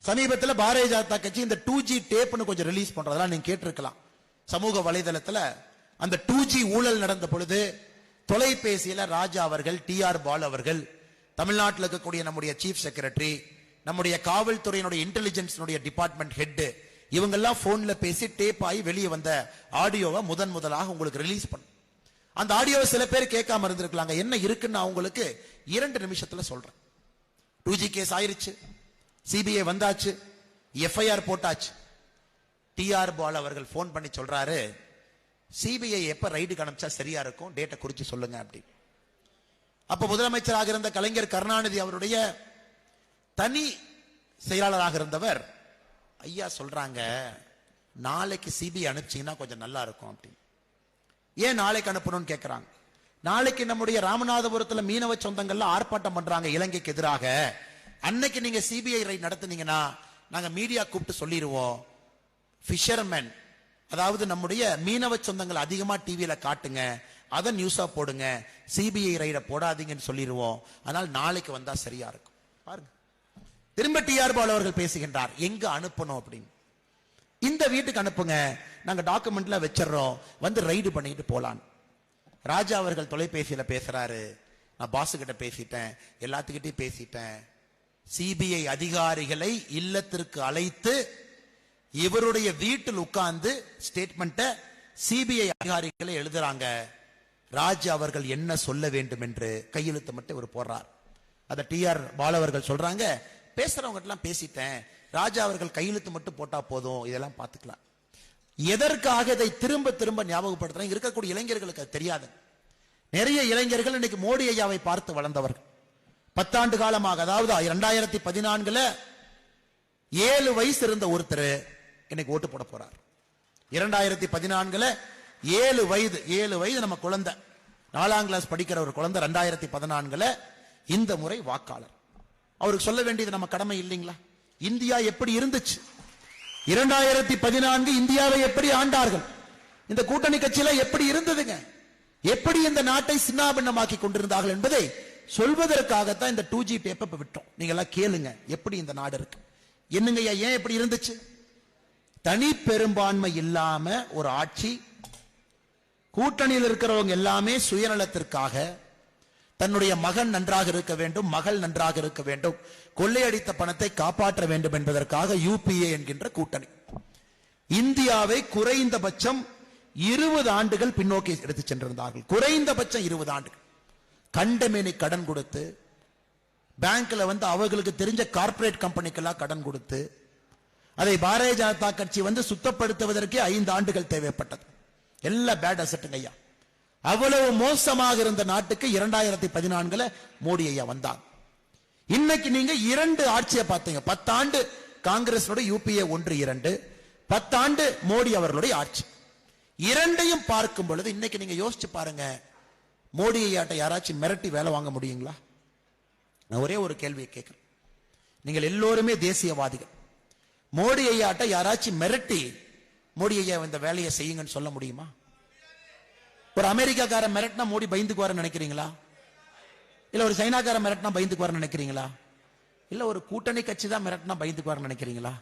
சமீபத்தில் பாரதிய ஜனதா கட்சி இந்த 2G டேப்னு கொஞ்சம் ரிலீஸ் பண்றதெல்லாம் நீங்க கேட்டிருக்கலாம். சமூக வலைதளத்தில் அந்த 2G ஊழல் நடந்த பொழுது தொலைபேசியில ராஜா அவர்கள், TR பால் அவர்கள், தமிழ்நாட்டில் இருக்கக்கூடிய நம்முடைய சீஃப் செக்ரட்டரி, நம்முடைய காவல்துறையினுடைய இன்டெலிஜென்ஸ் டிபார்ட்மெண்ட் ஹெட், இவங்கெல்லாம் போன்ல பேசி டேப் ஆகி வெளியே வந்த ஆடியோவை முதலாக உங்களுக்கு ரிலீஸ் பண்ண. அந்த ஆடியோவை சில பேர் கேட்காம இருந்திருக்கலாங்க. என்ன இருக்குன்னு உங்களுக்கு 2 நிமிஷத்துல சொல்றேன். 2G கேஸ் ஆயிருச்சு, சிபிஐ வந்தாச்சு, எஃப்ஐஆர் போட்டாச்சு. TR பால் அவர்கள் போன் பண்ணி சொல்றாரு, சிபிஐ எப்ப ரைடுக்கு அனுப்பிச்சா சரியா இருக்கும், டேட்டை குறிச்சு சொல்லுங்க அப்படி. அப்ப முதலமைச்சராக இருந்த கலைஞர் கருணாநிதி அவருடைய தனி செயலாளராக இருந்தவர், ஐயா சொல்றாங்க நாளைக்கு சிபிஐ அனுப்பிச்சீங்கன்னா கொஞ்சம் நல்லா இருக்கும் அப்படி. ஏன் நாளைக்கு அனுப்பணும்னு கேட்கிறாங்க. நாளைக்கு நம்முடைய ராமநாதபுரத்துல மீனவ சொந்தங்கள்ல ஆர்ப்பாட்டம் பண்றாங்க இலங்கைக்கு எதிராக. அன்னைக்கு நீங்க சிபிஐ ரைட் நடத்துனீங்கன்னா நாங்க மீடியா கூப்பிட்டு சொல்லிடுவோம், ஃபிஷர்மேன், அதாவது நம்முடைய மீனவ சொந்தங்கள் அதிகமா டிவியில காட்டுங்க, அதை நியூஸா போடுங்க, சிபிஐ ரைட போடாதீங்கன்னு சொல்லிடுவோம். அதனால நாளைக்கு வந்தா சரியா இருக்கும். பாருங்க, திரும்ப TR பால் அவர்கள் பேசுகின்றார், எங்க அனுப்பணும் அப்படின்னு. இந்த வீட்டுக்கு அனுப்புங்க, நாங்க டாக்குமெண்ட்ல வச்சிடறோம், வந்து ரைடு பண்ணிட்டு போலான்னு. ராஜா அவர்கள் தொலைபேசியில பேசுறாரு, நான் பாசு கிட்ட பேசிட்டேன், எல்லாத்துக்கிட்டையும் பேசிட்டேன், சிபிஐ அதிகாரிகளை இல்லத்திற்கு அழைத்து இவருடைய வீட்டில் உட்கார்ந்து ஸ்டேட்மெண்ட்டை சிபிஐ அதிகாரிகளை எழுதுறாங்க. ராஜா அவர்கள் என்ன சொல்ல வேண்டும் என்று கையெழுத்து மட்டும் இவர் போடுறார். அத TR பால் அவர்கள் சொல்றாங்க, பேசுறவங்க எல்லாம் பேசிட்டேன், ராஜா அவர்கள் கையெழுத்து மட்டும் போட்டா போதும், இதெல்லாம் பார்த்துக்கலாம். எதற்காக இதை திரும்ப திரும்ப ஞாபகப்படுத்துறேன், இருக்கக்கூடிய இளைஞர்களுக்கு அது தெரியாது. நிறைய இளைஞர்கள் இன்னைக்கு மோடி ஐயாவை பார்த்து வளர்ந்தவர்கள். 10 ஆண்டு காலமாக, அதாவது 2014 7 வயசு இருந்த ஒருத்தர் இன்னைக்கு ஓட்டு போட போறார். 2014 7 வயது நம்ம குழந்தை, 4ஆம் கிளாஸ் படிக்கிற ஒரு குழந்தை 2014 இந்த முறை வாக்காளர். அவருக்கு சொல்ல வேண்டியது நம்ம கடமை இல்லைங்களா? இந்தியா எப்படி இருந்துச்சு, 2014 இந்தியாவை எப்படி ஆண்டார்கள், இந்த கூட்டணி கட்சியில எப்படி இருந்ததுங்க, எப்படி இந்த நாட்டை சின்னாபின்னமாக்கி கொண்டிருந்தார்கள் என்பதை சொல்வதற்காகத்தான் இந்த 2G டேப்பை விட்டோம். நீங்க எல்லாம் கேளுங்க, எப்படி இந்த நாடு இருக்கு, என்னங்க ஏன் எப்படி இருந்துச்சு. தனி பெரும்பான்மை இல்லாம ஒரு ஆட்சி, கூட்டணியில் இருக்கிறவங்க எல்லாமே சுயநலத்திற்காக, தன்னுடைய மகன் நன்றாக இருக்க வேண்டும், மகள் நன்றாக இருக்க வேண்டும், கொள்ளையடித்த பணத்தை காப்பாற்ற வேண்டும் என்பதற்காக UPA என்கின்ற கூட்டணி இந்தியாவை குறைந்தபட்சம் 20 ஆண்டுகள் பின்னோக்கி எடுத்து சென்றிருந்தார்கள். குறைந்தபட்சம் 20 ஆண்டுகள். கண்டமேனி கடன் கொடுத்து, பேங்க்ல வந்து அவர்களுக்கு தெரிஞ்ச கார்பரேட் கம்பெனிக்கெல்லாம் கடன் கொடுத்து, அதை பாரதிய ஜனதா கட்சி வந்து சுத்தப்படுத்துவதற்கே 5 ஆண்டுகள் தேவைப்பட்டது. எல்லா பேட் அசெட்டுங்க ஐயா. அவ்வளவு மோசமாக இருந்த நாட்டுக்கு 2014 மோடி ஐயா வந்தார். இன்னைக்கு நீங்க 2 ஆட்சியை பார்த்தீங்க. 10 ஆண்டு காங்கிரஸ் UPA 1 2, 10 ஆண்டு மோடி அவர்களுடைய ஆட்சி. இரண்டையும் பார்க்கும் பொழுது இன்னைக்கு நீங்க யோசிச்சு பாருங்க, மோடி ஐயாட்ட யாராச்சும் மிரட்டி வேலை வாங்க முடியுங்களா? நான் ஒரே ஒரு கேள்வியை கேட்கிறேன். நீங்கள் எல்லோருமே தேசியவாதிகள். மோடி ஐயாட்ட யாராச்சும் மிரட்டி மோடி ஐயா இந்த வேலையை செய்யுங்கன்னு சொல்ல முடியுமா? ஒரு அமெரிக்காக்கார மிரட்டினா மோடி பயந்துக்குவாருன்னு நினைக்கிறீங்களா? இல்ல ஒரு சைனாக்கார மிரட்டினா பயந்துக்குவாருன்னு நினைக்கிறீங்களா? இல்ல ஒரு கூட்டணி கட்சி தான் மிரட்டினா பயந்துக்குவாருன்னு நினைக்கிறீங்களா?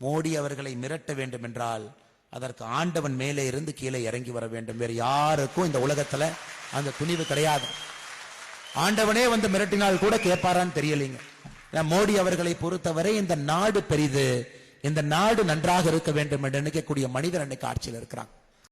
மோடி அவர்களை மிரட்ட வேண்டும் என்றால் அதற்கு ஆண்டவன் மேலே இருந்து கீழே இறங்கி வர வேண்டும். வேறு யாருக்கும் இந்த உலகத்துல அந்த துணிவு கிடையாது. ஆண்டவனே வந்து மிரட்டினால் கூட கேட்பாரான்னு தெரியலீங்க. மோடி அவர்களை பொறுத்தவரை இந்த நாடு பெரிது, இந்த நாடு நன்றாக இருக்க வேண்டும் என்று நினைக்கக்கூடிய மனிதர் அன்னைக்கு ஆட்சியில் இருக்கிறாங்க.